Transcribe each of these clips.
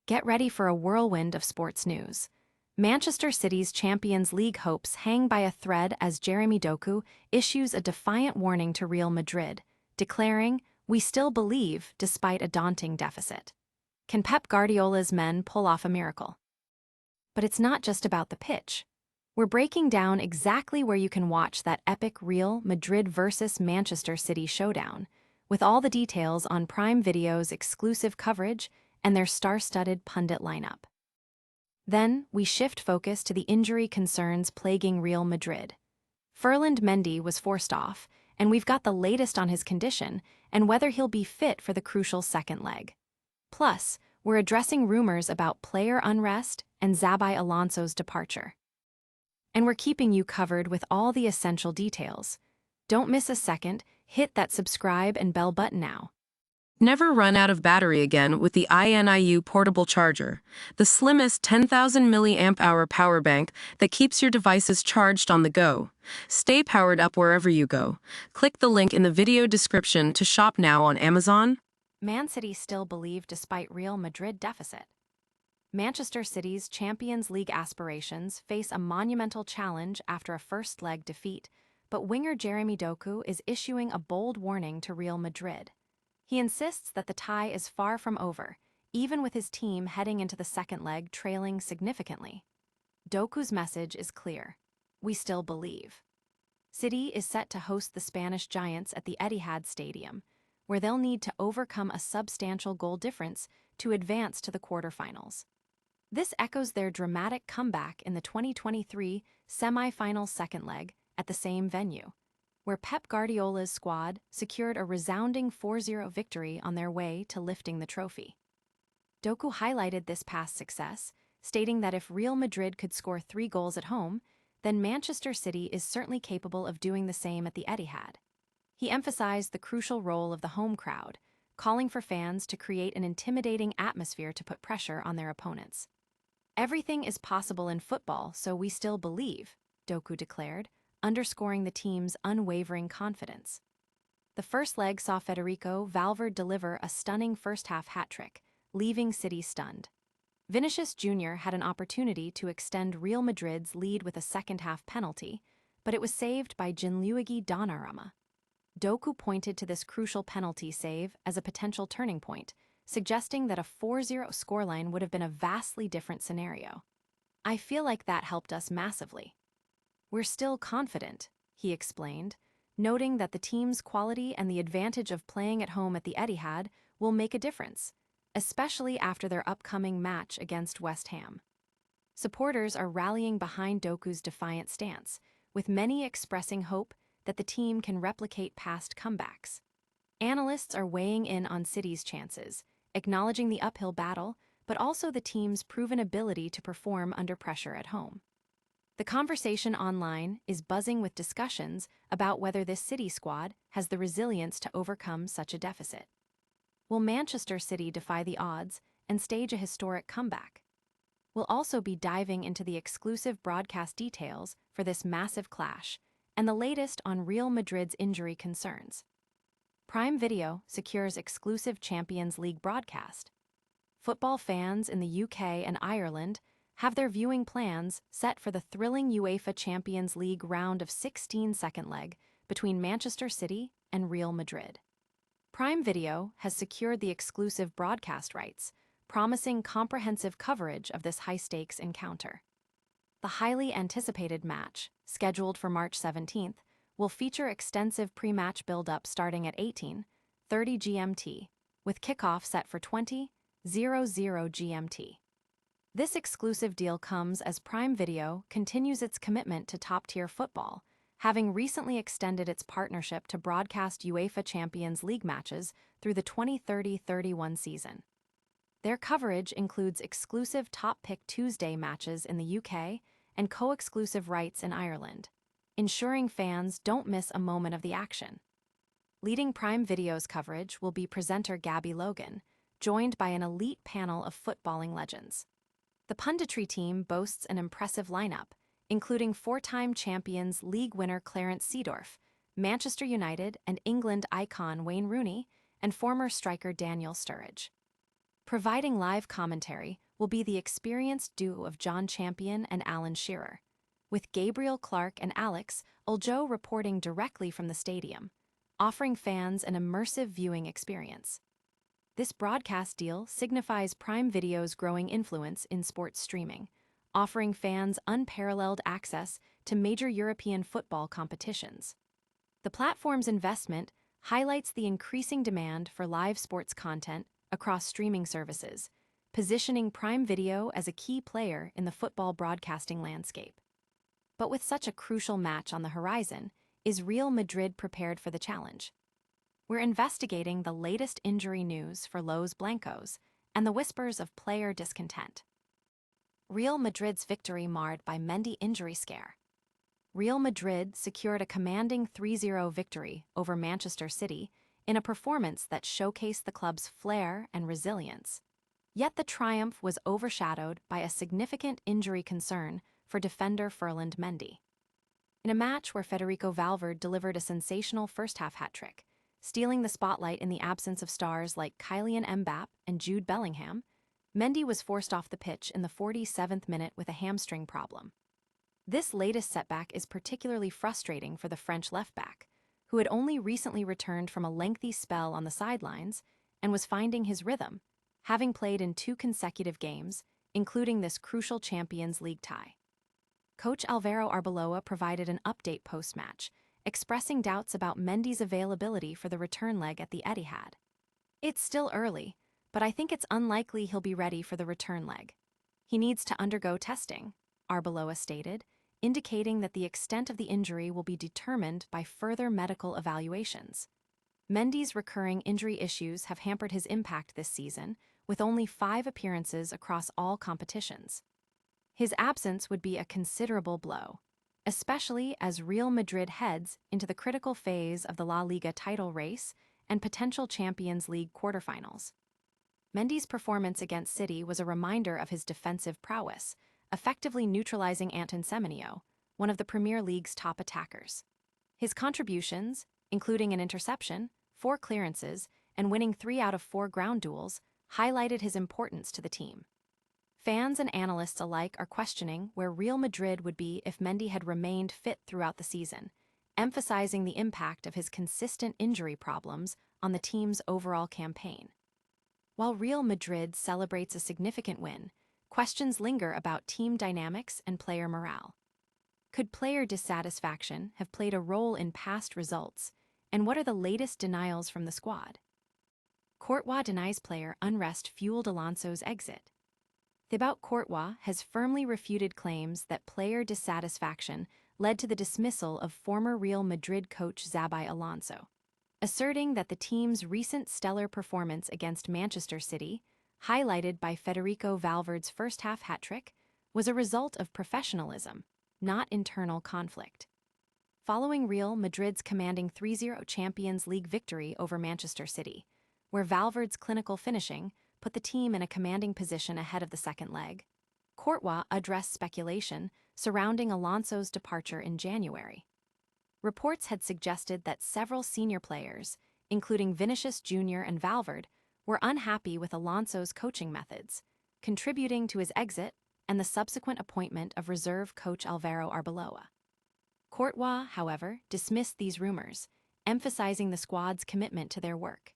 Get ready for a whirlwind of sports news. Manchester City's Champions League hopes hang by a thread as Jérémy Doku issues a defiant warning to Real Madrid, declaring, "We still believe despite a daunting deficit." Can Pep Guardiola's men pull off a miracle? But it's not just about the pitch. We're breaking down exactly where you can watch that epic Real Madrid versus Manchester City showdown, with all the details on Prime Video's exclusive coverage and their star-studded pundit lineup. Then, we shift focus to the injury concerns plaguing Real Madrid. Ferland Mendy was forced off, and we've got the latest on his condition and whether he'll be fit for the crucial second leg. Plus, we're addressing rumors about player unrest and Xabi Alonso's departure. And we're keeping you covered with all the essential details. Don't miss a second, hit that subscribe and bell button now. Never run out of battery again with the INIU portable charger, the slimmest 10,000 mAh power bank that keeps your devices charged on the go. Stay powered up wherever you go. Click the link in the video description to shop now on Amazon. Man City still believe despite Real Madrid deficit. Manchester City's Champions League aspirations face a monumental challenge after a first-leg defeat, but winger Jérémy Doku is issuing a bold warning to Real Madrid. He insists that the tie is far from over, even with his team heading into the second leg trailing significantly. Doku's message is clear. We still believe. City is set to host the Spanish Giants at the Etihad Stadium, where they'll need to overcome a substantial goal difference to advance to the quarterfinals. This echoes their dramatic comeback in the 2023 semi-final second leg at the same venue, where Pep Guardiola's squad secured a resounding 4-0 victory on their way to lifting the trophy. Doku highlighted this past success, stating that if Real Madrid could score 3 goals at home, then Manchester City is certainly capable of doing the same at the Etihad. He emphasized the crucial role of the home crowd, calling for fans to create an intimidating atmosphere to put pressure on their opponents. "Everything is possible in football, so we still believe," Doku declared, underscoring the team's unwavering confidence. The first leg saw Federico Valverde deliver a stunning first-half hat-trick, leaving City stunned. Vinicius Jr. had an opportunity to extend Real Madrid's lead with a second-half penalty, but it was saved by Gianluigi Donnarumma. Doku pointed to this crucial penalty save as a potential turning point, suggesting that a 4-0 scoreline would have been a vastly different scenario. "I feel like that helped us massively. We're still confident," he explained, noting that the team's quality and the advantage of playing at home at the Etihad will make a difference, especially after their upcoming match against West Ham. Supporters are rallying behind Doku's defiant stance, with many expressing hope that the team can replicate past comebacks. Analysts are weighing in on City's chances, acknowledging the uphill battle, but also the team's proven ability to perform under pressure at home. The conversation online is buzzing with discussions about whether this City squad has the resilience to overcome such a deficit. Will Manchester City defy the odds and stage a historic comeback? We'll also be diving into the exclusive broadcast details for this massive clash and the latest on Real Madrid's injury concerns. Prime Video secures exclusive Champions League broadcast. Football fans in the UK and Ireland have their viewing plans set for the thrilling UEFA Champions League round of 16 second leg between Manchester City and Real Madrid. Prime Video has secured the exclusive broadcast rights, promising comprehensive coverage of this high-stakes encounter. The highly anticipated match, scheduled for March 17th, will feature extensive pre-match build-up starting at 18:30 GMT, with kickoff set for 20:00 GMT. This exclusive deal comes as Prime Video continues its commitment to top-tier football, having recently extended its partnership to broadcast UEFA Champions League matches through the 2030-31 season. Their coverage includes exclusive Top Pick Tuesday matches in the UK and co-exclusive rights in Ireland, ensuring fans don't miss a moment of the action. Leading Prime Video's coverage will be presenter Gabby Logan, joined by an elite panel of footballing legends. The punditry team boasts an impressive lineup, including 4-time champions league winner Clarence Seedorf, Manchester United and England icon Wayne Rooney, and former striker Daniel Sturridge. Providing live commentary will be the experienced duo of John Champion and Alan Shearer, with Gabriel Clark and Alex Uljo reporting directly from the stadium, offering fans an immersive viewing experience. This broadcast deal signifies Prime Video's growing influence in sports streaming, offering fans unparalleled access to major European football competitions. The platform's investment highlights the increasing demand for live sports content across streaming services, positioning Prime Video as a key player in the football broadcasting landscape. But with such a crucial match on the horizon, is Real Madrid prepared for the challenge? We're investigating the latest injury news for Los Blancos and the whispers of player discontent. Real Madrid's victory marred by Mendy injury scare. Real Madrid secured a commanding 3-0 victory over Manchester City in a performance that showcased the club's flair and resilience. Yet the triumph was overshadowed by a significant injury concern for defender Ferland Mendy. In a match where Federico Valverde delivered a sensational first-half hat-trick, stealing the spotlight in the absence of stars like Kylian Mbappé and Jude Bellingham, Mendy was forced off the pitch in the 47th minute with a hamstring problem. This latest setback is particularly frustrating for the French left-back, who had only recently returned from a lengthy spell on the sidelines and was finding his rhythm, having played in 2 consecutive games, including this crucial Champions League tie. Coach Alvaro Arbeloa provided an update post-match, expressing doubts about Mendy's availability for the return leg at the Etihad. "It's still early, but I think it's unlikely he'll be ready for the return leg. He needs to undergo testing," Arbeloa stated, indicating that the extent of the injury will be determined by further medical evaluations. Mendy's recurring injury issues have hampered his impact this season, with only 5 appearances across all competitions. His absence would be a considerable blow, especially as Real Madrid heads into the critical phase of the La Liga title race and potential Champions League quarterfinals. Mendy's performance against City was a reminder of his defensive prowess, effectively neutralizing Anton Semenyo, one of the Premier League's top attackers. His contributions, including an interception, 4 clearances, and winning 3 out of 4 ground duels, highlighted his importance to the team. Fans and analysts alike are questioning where Real Madrid would be if Mendy had remained fit throughout the season, emphasizing the impact of his consistent injury problems on the team's overall campaign. While Real Madrid celebrates a significant win, questions linger about team dynamics and player morale. Could player dissatisfaction have played a role in past results, and what are the latest denials from the squad? Courtois denies player unrest fueled Alonso's exit. Thibaut Courtois has firmly refuted claims that player dissatisfaction led to the dismissal of former Real Madrid coach Xabi Alonso, asserting that the team's recent stellar performance against Manchester City, highlighted by Federico Valverde's first-half hat-trick, was a result of professionalism, not internal conflict. Following Real Madrid's commanding 3-0 Champions League victory over Manchester City, where Valverde's clinical finishing put the team in a commanding position ahead of the second leg, Courtois addressed speculation surrounding Alonso's departure in January. Reports had suggested that several senior players, including Vinicius Jr. and Valverde, were unhappy with Alonso's coaching methods, contributing to his exit and the subsequent appointment of reserve coach Alvaro Arbeloa. Courtois, however, dismissed these rumors, emphasizing the squad's commitment to their work.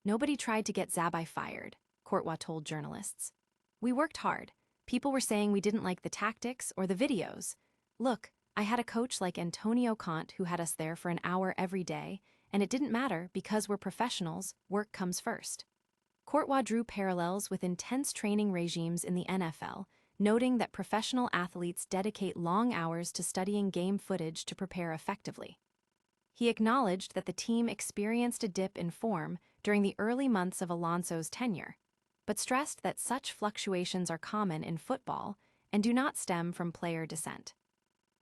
"Nobody tried to get Xabi fired," Courtois told journalists. "We worked hard. People were saying we didn't like the tactics or the videos. Look, I had a coach like Antonio Conte who had us there for an hour every day, and it didn't matter because we're professionals, work comes first." Courtois drew parallels with intense training regimes in the NFL, noting that professional athletes dedicate long hours to studying game footage to prepare effectively. He acknowledged that the team experienced a dip in form during the early months of Alonso's tenure, but stressed that such fluctuations are common in football and do not stem from player dissent.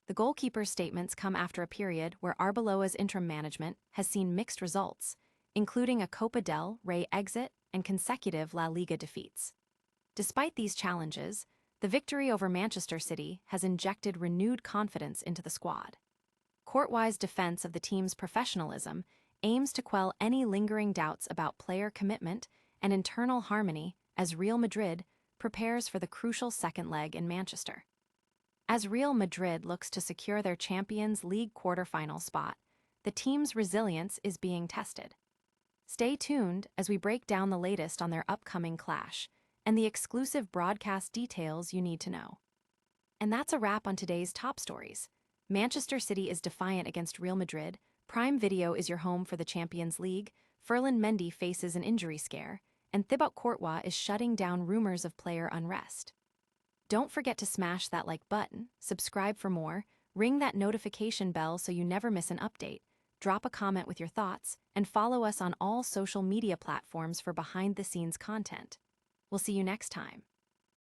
The goalkeeper's statements come after a period where Arbeloa's interim management has seen mixed results, including a Copa del Rey exit and consecutive La Liga defeats. Despite these challenges, the victory over Manchester City has injected renewed confidence into the squad. Courtois' defense of the team's professionalism aims to quell any lingering doubts about player commitment and internal harmony as Real Madrid prepares for the crucial second leg in Manchester. As Real Madrid looks to secure their Champions League quarter-final spot, the team's resilience is being tested. Stay tuned as we break down the latest on their upcoming clash and the exclusive broadcast details you need to know. And that's a wrap on today's top stories. Manchester City is defiant against Real Madrid, Prime Video is your home for the Champions League, Ferland Mendy faces an injury scare, and Thibaut Courtois is shutting down rumors of player unrest. Don't forget to smash that like button, subscribe for more, ring that notification bell so you never miss an update, drop a comment with your thoughts, and follow us on all social media platforms for behind-the-scenes content. We'll see you next time.